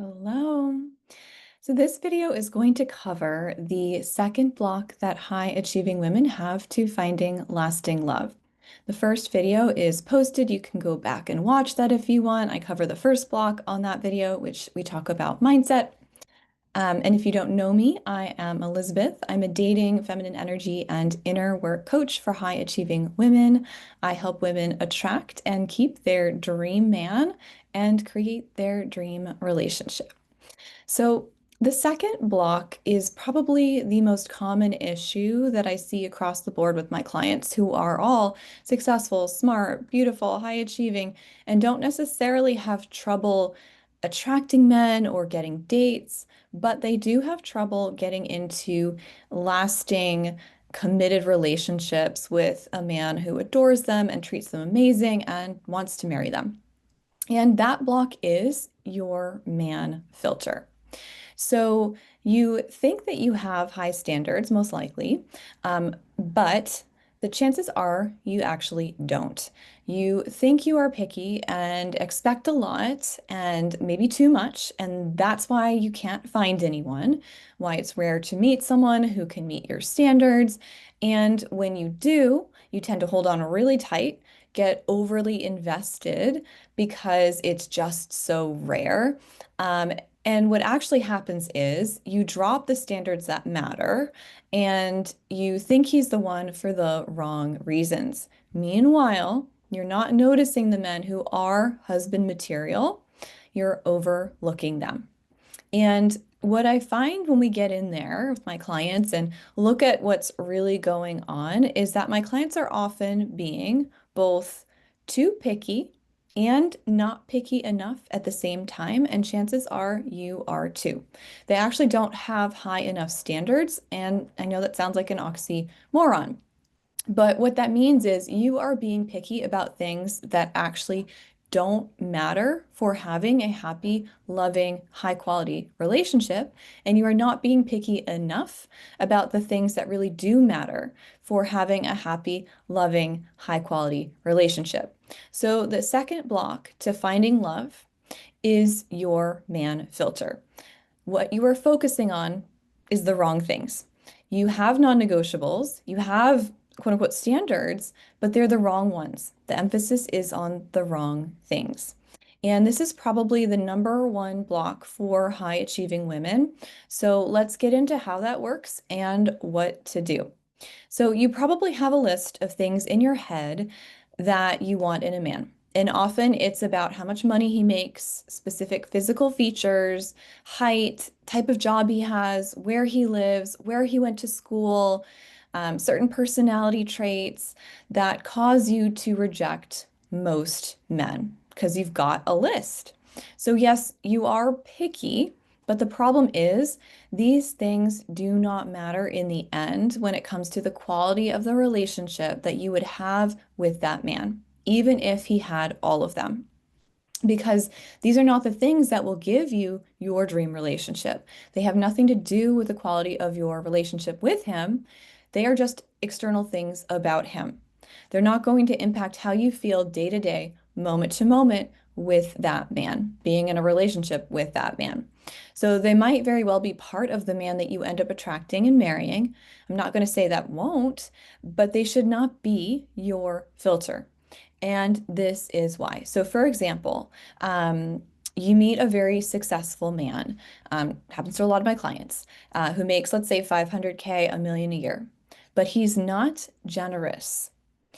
Hello. So this video is going to cover the second block that high achieving women have to finding lasting love. The first video is posted. You can go back and watch that if you want. I cover the first block on that video, which we talk about mindset. And if you don't know me, I am Elizabeth. I'm a dating, feminine energy, and inner work coach for high achieving women. I help women attract and keep their dream man and create their dream relationship. So, the second block is probably the most common issue that I see across the board with my clients who are all successful, smart, beautiful, high achieving, and don't necessarily have trouble attracting men or getting dates, but they do have trouble getting into lasting, committed relationships with a man who adores them and treats them amazing and wants to marry them. And that block is your man filter. So you think that you have high standards, most likely, but the chances are you actually don't. You think you are picky and expect a lot and maybe too much, and that's why you can't find anyone, why it's rare to meet someone who can meet your standards. And when you do, you tend to hold on really tight, get overly invested because it's just so rare. Um, and what actually happens is you drop the standards that matter and you think he's the one for the wrong reasons. Meanwhile, you're not noticing the men who are husband material, you're overlooking them. And what I find when we get in there with my clients and look at what's really going on is that my clients are often being both too picky and not picky enough at the same time. And chances are you are too. They actually don't have high enough standards. And I know that sounds like an oxymoron. But what that means is you are being picky about things that actually don't matter for having a happy, loving, high quality relationship. And you are not being picky enough about the things that really do matter for having a happy, loving, high quality relationship. So the second block to finding love is your man filter. What you are focusing on is the wrong things. You have non-negotiables, you have quote unquote standards, but they're the wrong ones. The emphasis is on the wrong things. And this is probably the number one block for high achieving women. So let's get into how that works and what to do. So you probably have a list of things in your head that you want in a man. And often it's about how much money he makes, specific physical features, height, type of job he has, where he lives, where he went to school, certain personality traits that cause you to reject most men because you've got a list. So, yes, you are picky, but the problem is these things do not matter in the end when it comes to the quality of the relationship that you would have with that man, even if he had all of them. Because these are not the things that will give you your dream relationship. They have nothing to do with the quality of your relationship with him. They are just external things about him. They're not going to impact how you feel day to day, moment to moment with that man, being in a relationship with that man. So they might very well be part of the man that you end up attracting and marrying. I'm not going to say that won't, but they should not be your filter. And this is why. So, for example, you meet a very successful man, happens to a lot of my clients, who makes, let's say, 500K, a million a year, but he's not generous.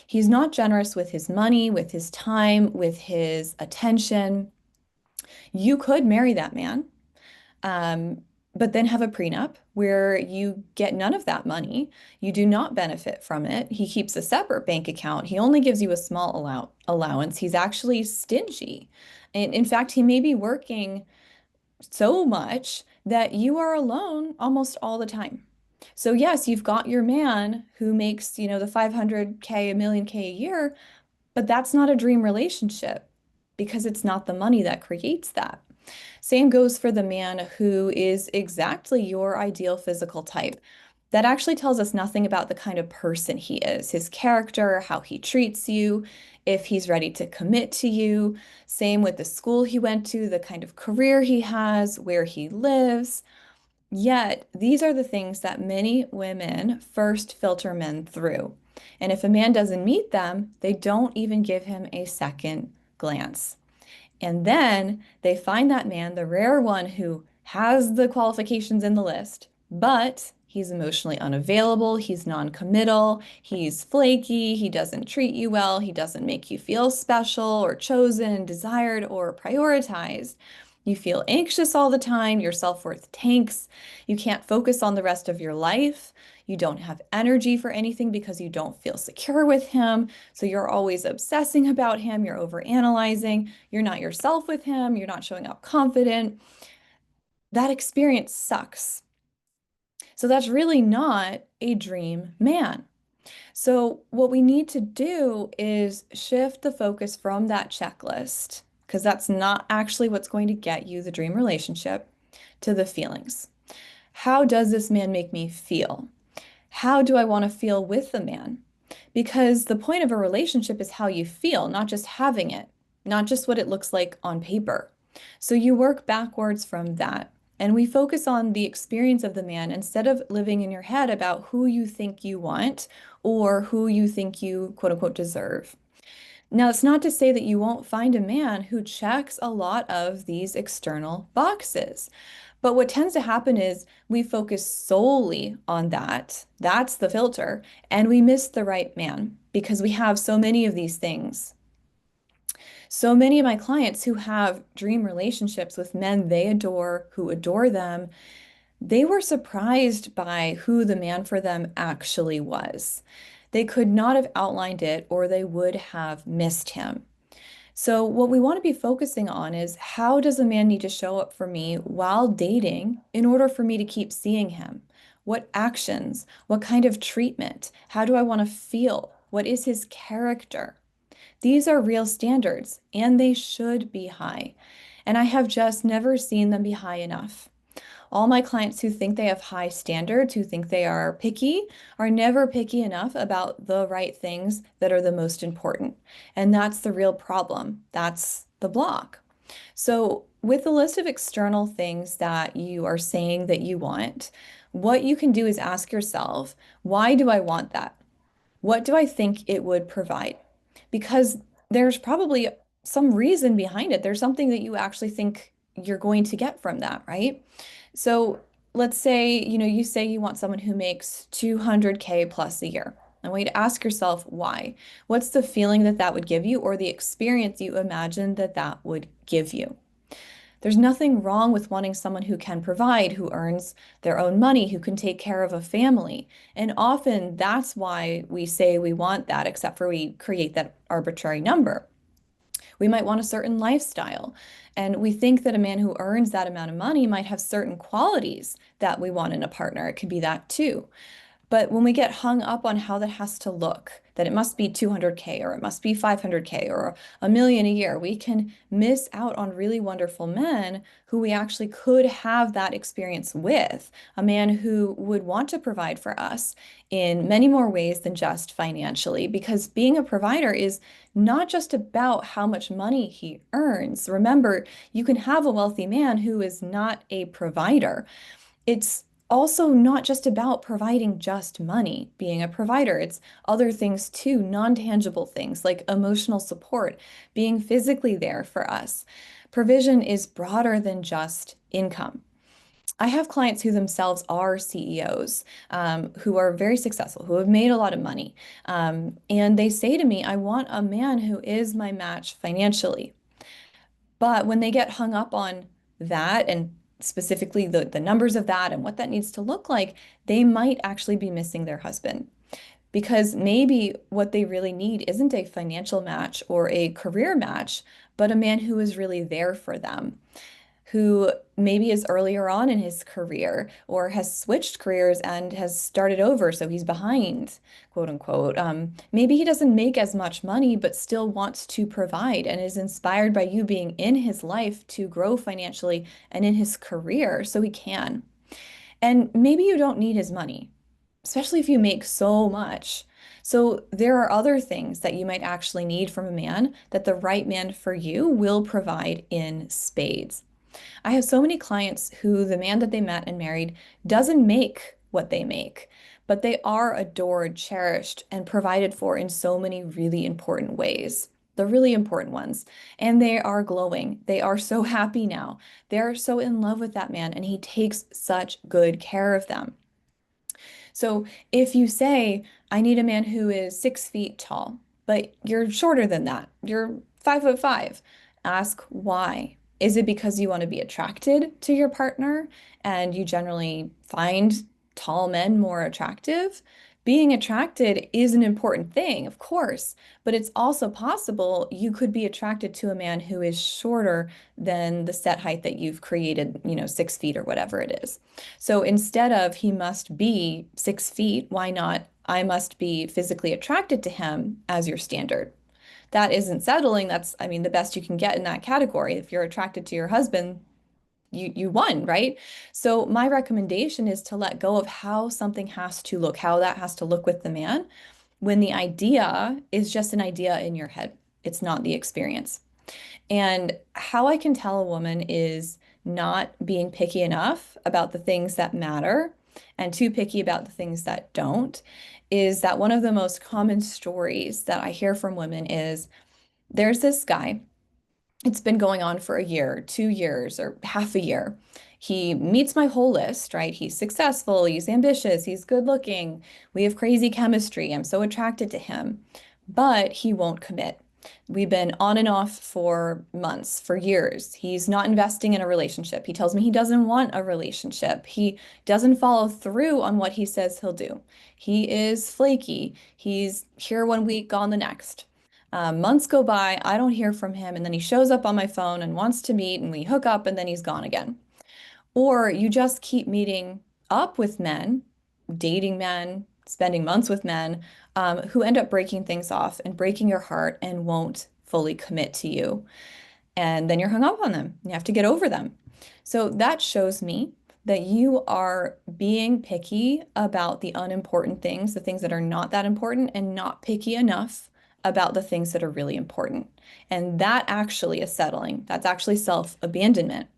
He's not generous with his money, with his time, with his attention. You could marry that man, um, but then have a prenup where you get none of that money. You do not benefit from it. He keeps a separate bank account. He only gives you a small allowance. He's actually stingy. And in fact, he may be working so much that you are alone almost all the time. So yes, you've got your man who makes, the 500K, a million K a year, but that's not a dream relationship because it's not the money that creates that. Same goes for the man who is exactly your ideal physical type. that actually tells us nothing about the kind of person he is, his character, how he treats you, if he's ready to commit to you. Same with the school he went to, the kind of career he has, where he lives. Yet, these are the things that many women first filter men through. And if a man doesn't meet them, they don't even give him a second glance. And then they find that man, the rare one who has the qualifications in the list, but he's emotionally unavailable, he's non-committal, he's flaky, he doesn't treat you well, he doesn't make you feel special or chosen, desired, or prioritized. You feel anxious all the time, your self-worth tanks, you can't focus on the rest of your life, you don't have energy for anything because you don't feel secure with him, so you're always obsessing about him, you're overanalyzing, you're not yourself with him, you're not showing up confident. That experience sucks. So that's really not a dream man. So what we need to do is shift the focus from that checklist, because that's not actually what's going to get you the dream relationship, to the feelings. How does this man make me feel? How do I want to feel with the man? Because the point of a relationship is how you feel, not just having it, not just what it looks like on paper. So you work backwards from that. And we focus on the experience of the man instead of living in your head about who you think you want or who you think you quote unquote deserve. Now, it's not to say that you won't find a man who checks a lot of these external boxes. But what tends to happen is we focus solely on that. That's the filter. And we miss the right man because we have so many of these things. So many of my clients who have dream relationships with men they adore, who adore them, they were surprised by who the man for them actually was. They could not have outlined it or they would have missed him. So, what we want to be focusing on is how does a man need to show up for me while dating in order for me to keep seeing him? What actions? What kind of treatment? How do I want to feel? What is his character? These are real standards and they should be high. And I have just never seen them be high enough. All my clients who think they have high standards, who think they are picky, are never picky enough about the right things that are the most important. And that's the real problem. That's the block. So, with the list of external things that you are saying that you want, what you can do is ask yourself, why do I want that? What do I think it would provide? Because there's probably some reason behind it. There's something that you actually think you're going to get from that, right? So let's say, you say you want someone who makes 200K plus a year. I want you to ask yourself why. What's the feeling that that would give you or the experience you imagine that that would give you? There's nothing wrong with wanting someone who can provide, who earns their own money, who can take care of a family. And often that's why we say we want that, except for we create that arbitrary number. We might want a certain lifestyle. And we think that a man who earns that amount of money might have certain qualities that we want in a partner. It could be that too. But when we get hung up on how that has to look, that it must be 200K or it must be 500K or a million a year, we can miss out on really wonderful men who we actually could have that experience with. A man who would want to provide for us in many more ways than just financially, because being a provider is not just about how much money he earns. Remember, you can have a wealthy man who is not a provider. It's also not just about providing just money, being a provider. It's other things too, non-tangible things like emotional support, being physically there for us. Provision is broader than just income. I have clients who themselves are CEOs, who are very successful, who have made a lot of money. And they say to me, I want a man who is my match financially. But when they get hung up on that and specifically the numbers of that and what that needs to look like, they might actually be missing their husband. Because maybe what they really need isn't a financial match or a career match, but a man who is really there for them, who maybe is earlier on in his career or has switched careers and has started over, so he's behind, quote unquote. Maybe he doesn't make as much money, but still wants to provide and is inspired by you being in his life to grow financially and in his career so he can. And maybe you don't need his money. especially if you make so much. So there are other things that you might actually need from a man that the right man for you will provide in spades. I have so many clients who the man that they met and married doesn't make what they make, but they are adored, cherished, and provided for in so many really important ways. The really important ones. And they are glowing. They are so happy now. They're so in love with that man, and he takes such good care of them. So if you say, I need a man who is 6 feet tall, but you're shorter than that, you're 5'5", ask why. Is it because you want to be attracted to your partner and you generally find tall men more attractive? Being attracted is an important thing, of course, but it's also possible you could be attracted to a man who is shorter than the set height that you've created, 6 feet or whatever it is. So instead of he must be 6 feet, why not I must be physically attracted to him as your standard? That isn't settling. That's, I mean, the best you can get in that category. If you're attracted to your husband, you won, right? So my recommendation is to let go of how something has to look, how that has to look with the man, when the idea is just an idea in your head. It's not the experience. And how I can tell a woman is not being picky enough about the things that matter and too picky about the things that don't, is that one of the most common stories that I hear from women is there's this guy, it's been going on for a year, 2 years, or half a year. He meets my whole list, right? He's successful, he's ambitious, he's good looking. We have crazy chemistry. I'm so attracted to him, but he won't commit. We've been on and off for months, for years. He's not investing in a relationship. He tells me he doesn't want a relationship. He doesn't follow through on what he says he'll do. He is flaky. He's here 1 week, gone the next. Months go by, I don't hear from him, and then he shows up on my phone and wants to meet, and we hook up, and then he's gone again. Or you just keep meeting up with men, dating men, spending months with men, who end up breaking things off and breaking your heart and won't fully commit to you. And then you're hung up on them. You have to get over them. So that shows me that you are being picky about the unimportant things, the things that are not that important, and not picky enough about the things that are really important. And that actually is settling. That's actually self-abandonment.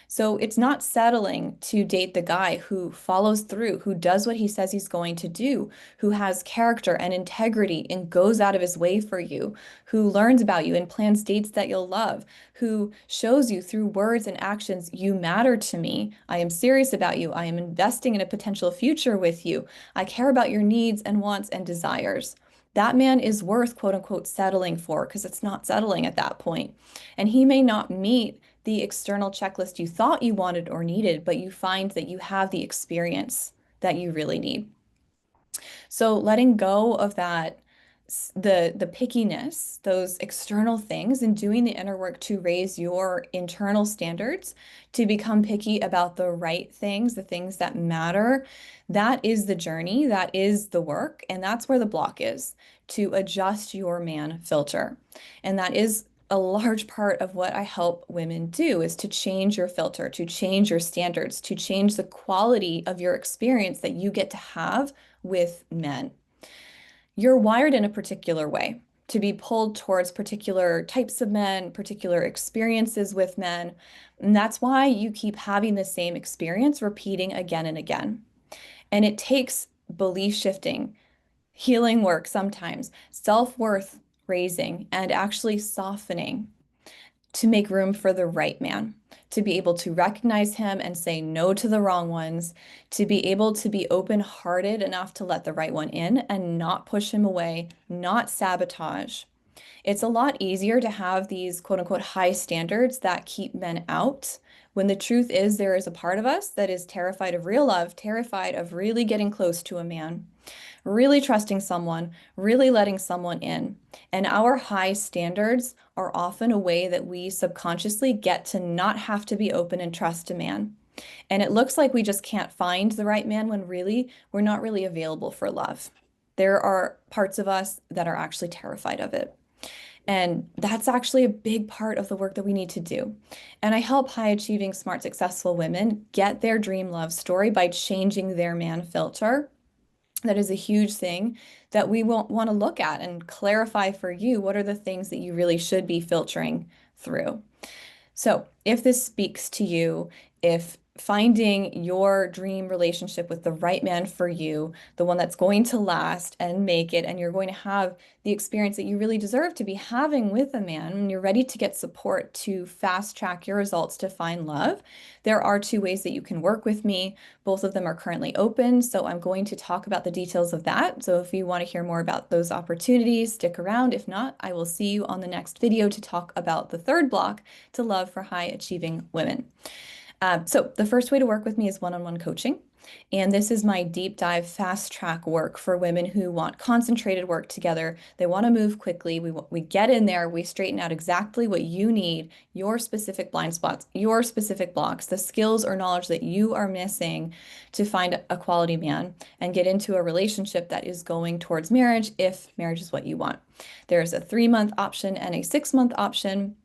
So it's not settling to date the guy who follows through, who does what he says he's going to do, who has character and integrity and goes out of his way for you, who learns about you and plans dates that you'll love, who shows you through words and actions, you matter to me. I am serious about you. I am investing in a potential future with you. I care about your needs and wants and desires. That man is worth, quote unquote, settling for because it's not settling at that point. And he may not meet the external checklist you thought you wanted or needed, but you find that you have the experience that you really need. So letting go of that, the pickiness, those external things, and doing the inner work to raise your internal standards, to become picky about the right things, the things that matter, that is the journey, that is the work, and that's where the block is, to adjust your man filter. And that is a large part of what I help women do, is to change your filter, to change your standards, to change the quality of your experience that you get to have with men. You're wired in a particular way to be pulled towards particular types of men, particular experiences with men. And that's why you keep having the same experience repeating again and again. And it takes belief shifting, healing work sometimes, self-worth raising, and actually softening to make room for the right man, to be able to recognize him and say no to the wrong ones, to be able to be open-hearted enough to let the right one in and not push him away, not sabotage. It's a lot easier to have these quote unquote high standards that keep men out when the truth is there is a part of us that is terrified of real love, terrified of really getting close to a man, really trusting someone, really letting someone in. And our high standards are often a way that we subconsciously get to not have to be open and trust a man. And it looks like we just can't find the right man when really we're not really available for love. There are parts of us that are actually terrified of it. And that's actually a big part of the work that we need to do. And I help high achieving, smart, successful women get their dream love story by changing their man filter. That is a huge thing that we won't want to look at and clarify for you. What are the things that you really should be filtering through? So, if this speaks to you, if finding your dream relationship with the right man for you, the one that's going to last and make it, and you're going to have the experience that you really deserve to be having with a man, when you're ready to get support to fast track your results to find love, there are two ways that you can work with me. Both of them are currently open, so I'm going to talk about the details of that. So if you want to hear more about those opportunities, stick around. If not, I will see you on the next video to talk about the third block, to love for high achieving women. So the first way to work with me is one-on-one coaching. And this is my deep dive, fast track work for women who want concentrated work together. They want to move quickly. We get in there, we straighten out exactly what you need, your specific blind spots, your specific blocks, the skills or knowledge that you are missing to find a quality man and get into a relationship that is going towards marriage if marriage is what you want. There's a 3-month option and a 6-month option.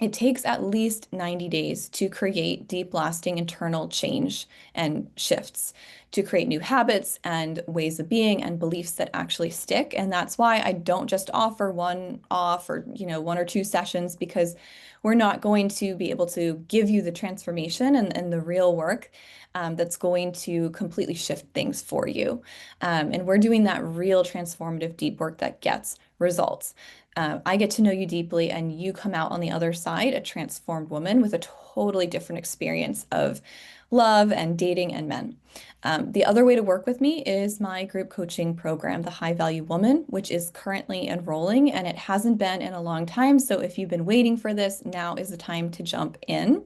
It takes at least 90 days to create deep, lasting internal change and shifts, to create new habits and ways of being and beliefs that actually stick. And that's why I don't just offer one off or, 1 or 2 sessions, because we're not going to be able to give you the transformation and the real work that's going to completely shift things for you. And we're doing that real transformative deep work that gets results. I get to know you deeply, and you come out on the other side a transformed woman with a totally different experience of love and dating and men. The other way to work with me is my group coaching program, the High Value Woman, which is currently enrolling, and it hasn't been in a long time. So if you've been waiting for this, now is the time to jump in.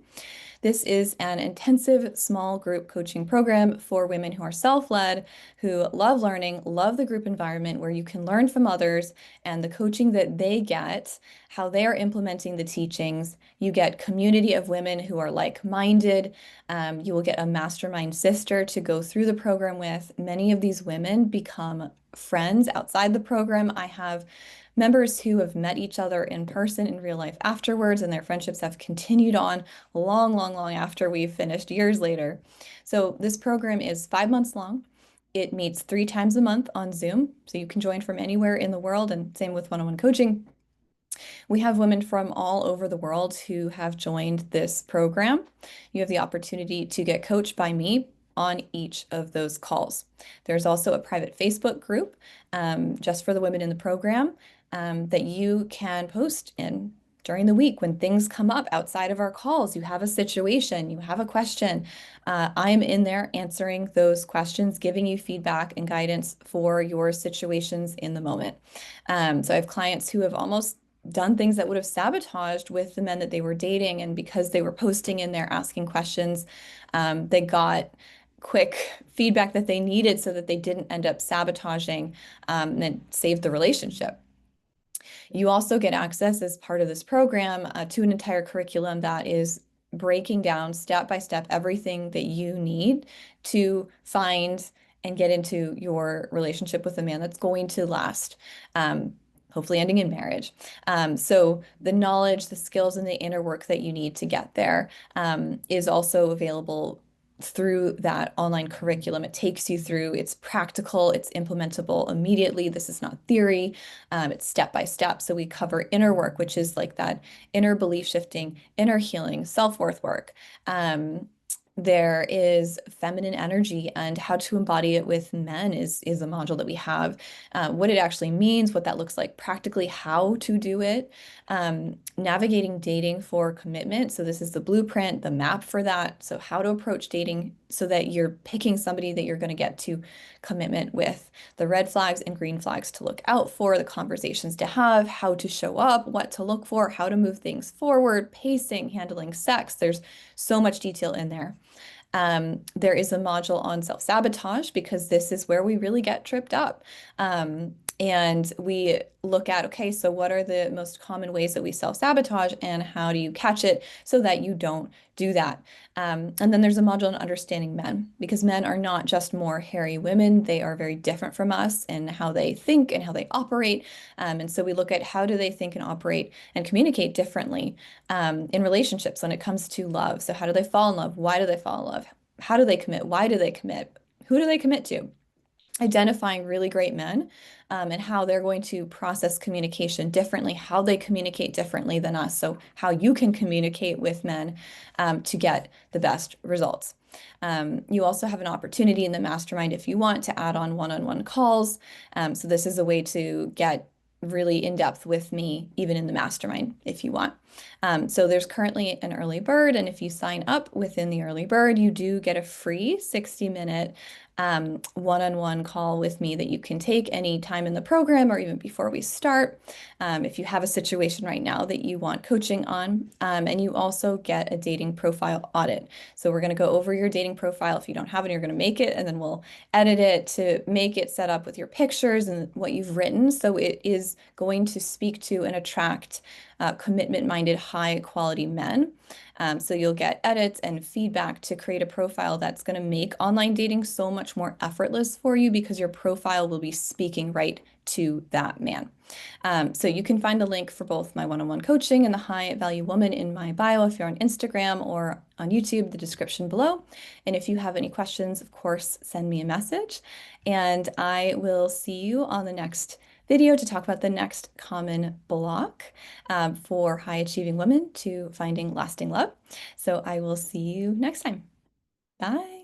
This is an intensive small group coaching program for women who are self-led, who love learning, love the group environment where you can learn from others and the coaching that they get, how they are implementing the teachings. You get community of women who are like-minded. You will get a mastermind sister to go through the program with. Many of these women become friends outside the program. I have members who have met each other in person in real life afterwards, and their friendships have continued on long, long, long after we've finished years later. So this program is 5 months long. It meets 3 times a month on Zoom, so you can join from anywhere in the world, and same with one-on-one coaching. We have women from all over the world who have joined this program. You have the opportunity to get coached by me on each of those calls. There's also a private Facebook group just for the women in the program that you can post in during the week when things come up outside of our calls. You have a situation, you have a question. I'm in there answering those questions, giving you feedback and guidance for your situations in the moment. So I have clients who have almost done things that would have sabotaged with the men that they were dating, and because they were posting in there asking questions, they got quick feedback that they needed so that they didn't end up sabotaging and saved the relationship. You also get access as part of this program to an entire curriculum that is breaking down step by step everything that you need to find and get into your relationship with a man that's going to last. Hopefully ending in marriage. So the knowledge, the skills, and the inner work that you need to get there is also available through that online curriculum. It takes you through, it's practical, it's implementable immediately. This is not theory, it's step by step. So we cover inner work, which is like that inner belief shifting, inner healing, self-worth work. There is feminine energy, and how to embody it with men is a module that we have. What it actually means, what that looks like practically, how to do it, navigating dating for commitment. So this is the blueprint, the map for that. So how to approach dating so that you're picking somebody that you're going to get to commitment with, the red flags and green flags to look out for, the conversations to have, how to show up, what to look for, how to move things forward, pacing, handling sex. There's so much detail in there. There is a module on self-sabotage, because this is where we really get tripped up. And we look at, okay, so what are the most common ways that we self-sabotage, and how do you catch it so that you don't do that? And then there's a module on understanding men, because men are not just more hairy women. They are very different from us in how they think and how they operate. And so we look at how do they think and operate and communicate differently in relationships when it comes to love. So how do they fall in love? Why do they fall in love? How do they commit? Why do they commit? Who do they commit to? identifying really great men and how they're going to process communication differently, how they communicate differently than us. So, how you can communicate with men to get the best results. You also have an opportunity in the mastermind if you want to add on one-on-one calls. So, this is a way to get really in depth with me, even in the mastermind, if you want. So there's currently an early bird, and if you sign up within the early bird, you do get a free 60-minute one-on-one call with me that you can take any time in the program or even before we start. If you have a situation right now that you want coaching on, and you also get a dating profile audit. So we're going to go over your dating profile. If you don't have it, you're going to make it, and then we'll edit it to make it set up with your pictures and what you've written. So it is going to speak to and attract commitment-minded, high-quality men. So you'll get edits and feedback to create a profile that's going to make online dating so much more effortless for you because your profile will be speaking right to that man. So you can find the link for both my one-on-one coaching and the High Value Woman in my bio if you're on Instagram or on YouTube, the description below. And if you have any questions, of course, send me a message. And I will see you on the next video to talk about the next common block for high achieving women to finding lasting love. So I will see you next time. Bye.